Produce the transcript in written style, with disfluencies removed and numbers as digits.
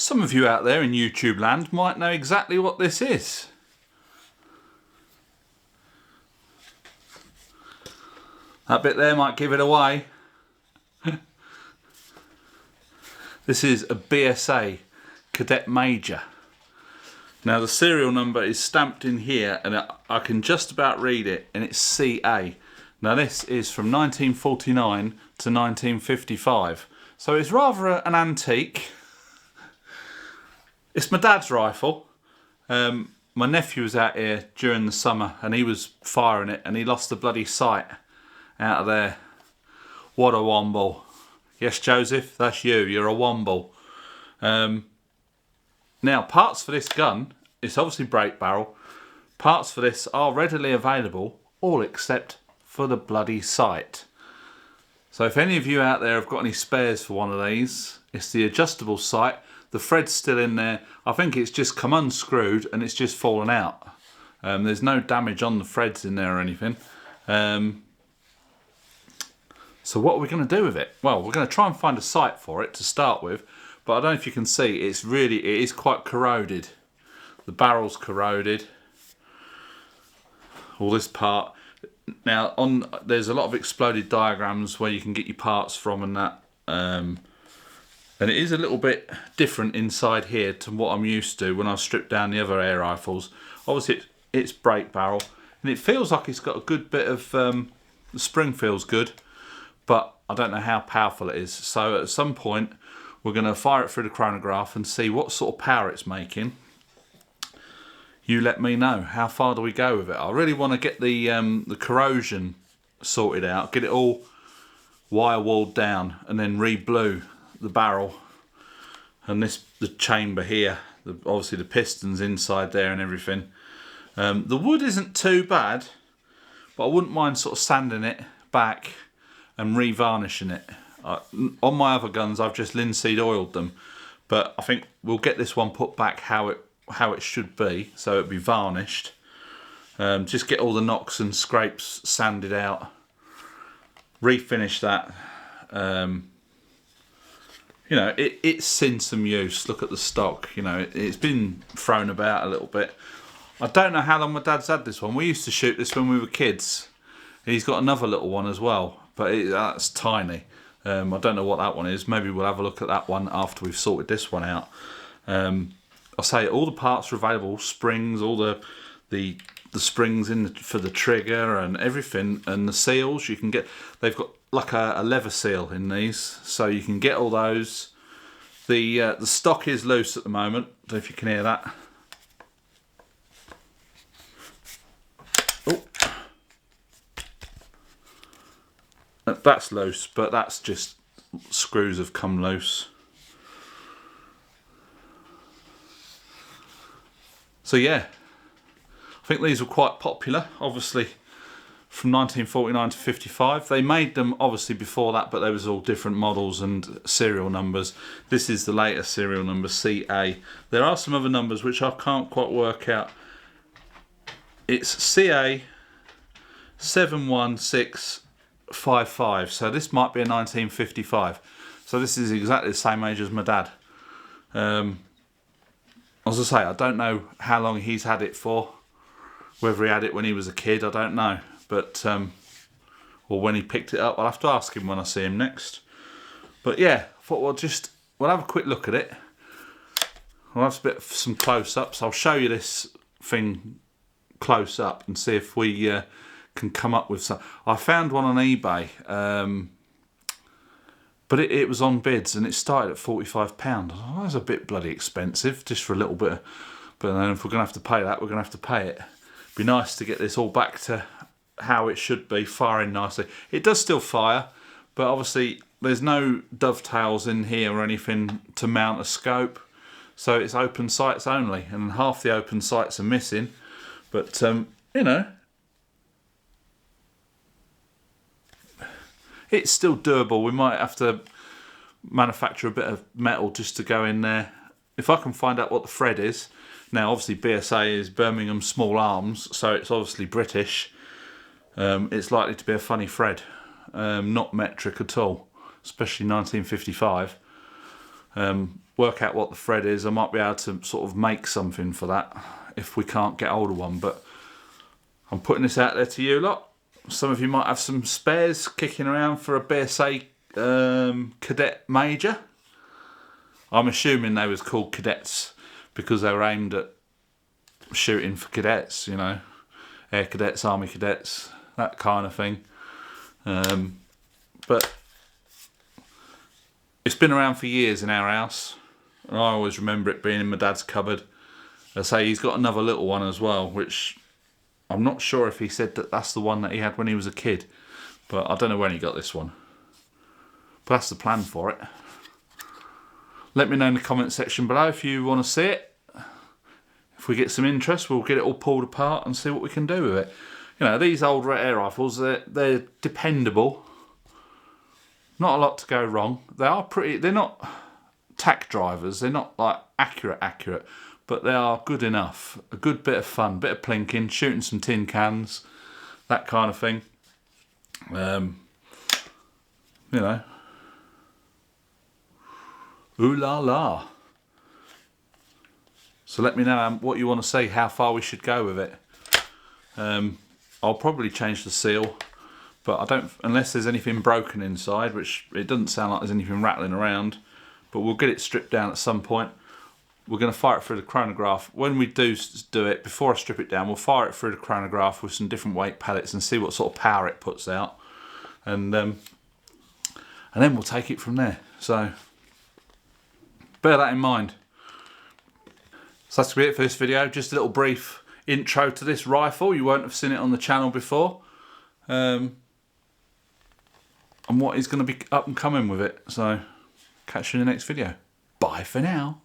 Some of you out there in YouTube land might know exactly what this is. That bit there might give it away. This is a BSA Cadet Major. Now the serial number is stamped in here and I can just about read it, and it's CA. Now this is from 1949 to 1955. So it's rather an antique. It's my dad's rifle. My nephew was out here during the summer and he was firing it and he lost the bloody sight out of there. What a womble. Yes, Joseph, that's you. You're a womble. Now, parts for this gun, it's obviously break barrel. Parts for this are readily available, all except for the bloody sight. So if any of you out there have got any spares for one of these, it's the adjustable sight. The thread's still in there. I think it's just come unscrewed and it's just fallen out. There's no damage on the threads in there or anything. So what are we going to do with it? Well, we're going to try and find a sight for it to start with. But I don't know if you can see, it is quite corroded. The barrel's corroded. All this part. Now, there's a lot of exploded diagrams where you can get your parts from and that. And it is a little bit different inside here to what I'm used to when I strip down the other air rifles. Obviously, it's break barrel. And it feels like it's got a good bit of... the spring feels good. But I don't know how powerful it is. So at some point, we're going to fire it through the chronograph and see what sort of power it's making. You let me know. How far do we go with it? I really want to get the corrosion sorted out, get it all wire walled down, and then re-blue the barrel and the chamber here. Obviously the pistons inside there and everything. The wood isn't too bad, but I wouldn't mind sort of sanding it back and re-varnishing it. On my other guns I've just linseed oiled them, but I think we'll get this one put back how it should be, so it'll be varnished. Just get all the knocks and scrapes sanded out, refinish that. You know, it's seen some use. Look at the stock, you know, it's been thrown about a little bit. I don't know how long my dad's had this one. We used to shoot this when we were kids. He's got another little one as well, but that's tiny. I don't know what that one is. Maybe we'll have a look at that one after we've sorted this one out. I'll say all the parts are available, springs, all the springs for the trigger and everything, and the seals you can get. They've got like a leather seal in these, so you can get all those. The stock is loose at the moment. I don't know if you can hear that. Oh. That's loose, but that's just screws have come loose. So yeah, I think these were quite popular, obviously from 1949 to 55. They made them obviously before that, but they was all different models and serial numbers. This is the latest serial number, CA. There are some other numbers which I can't quite work out. It's CA 71655, so this might be a 1955. So this is exactly the same age as my dad. As I say, I don't know how long he's had it for. Whether he had it when he was a kid, I don't know. But, or when he picked it up, I'll have to ask him when I see him next. But yeah, I thought we'll have a quick look at it. We'll have some close-ups. I'll show you this thing close up and see if we can come up with some. I found one on eBay, but it was on bids and it started at £45. Oh, that's a bit bloody expensive just for a little bit. But then if we're going to have to pay that, we're going to have to pay it. It'd be nice to get this all back to how it should be, firing nicely. It does still fire, but obviously there's no dovetails in here or anything to mount a scope. So it's open sights only, and half the open sights are missing. But, you know, it's still doable. We might have to manufacture a bit of metal just to go in there. If I can find out what the thread is. Now, obviously, BSA is Birmingham Small Arms, so it's obviously British. It's likely to be a funny thread. Not metric at all, especially 1955. work out what the thread is. I might be able to sort of make something for that if we can't get hold of one, but I'm putting this out there to you lot. Some of you might have some spares kicking around for a BSA Cadet Major. I'm assuming they was called cadets because they were aimed at shooting for cadets, you know, air cadets, army cadets, that kind of thing. But it's been around for years in our house, and I always remember it being in my dad's cupboard. I say he's got another little one as well, which I'm not sure if he said that that's the one that he had when he was a kid, but I don't know when he got this one. But that's the plan for it. Let me know in the comment section below if you want to see it. If we get some interest, we'll get it all pulled apart and see what we can do with it. You know, these old air rifles, they're dependable. Not a lot to go wrong. They are pretty, they're not tack drivers, they're not like accurate, but they are good enough. A good bit of fun, bit of plinking, shooting some tin cans, that kind of thing. You know. Ooh la la. So let me know what you want to see, how far we should go with it. I'll probably change the seal, but I don't, unless there's anything broken inside, which it doesn't sound like there's anything rattling around, but we'll get it stripped down at some point. We're going to fire it through the chronograph. When we do it, before I strip it down, we'll fire it through the chronograph with some different weight pellets and see what sort of power it puts out. And then we'll take it from there. So bear that in mind. So that's going to be it for this video. Just a little brief intro to this rifle. You won't have seen it on the channel before. And what is going to be up and coming with it. So catch you in the next video. Bye for now.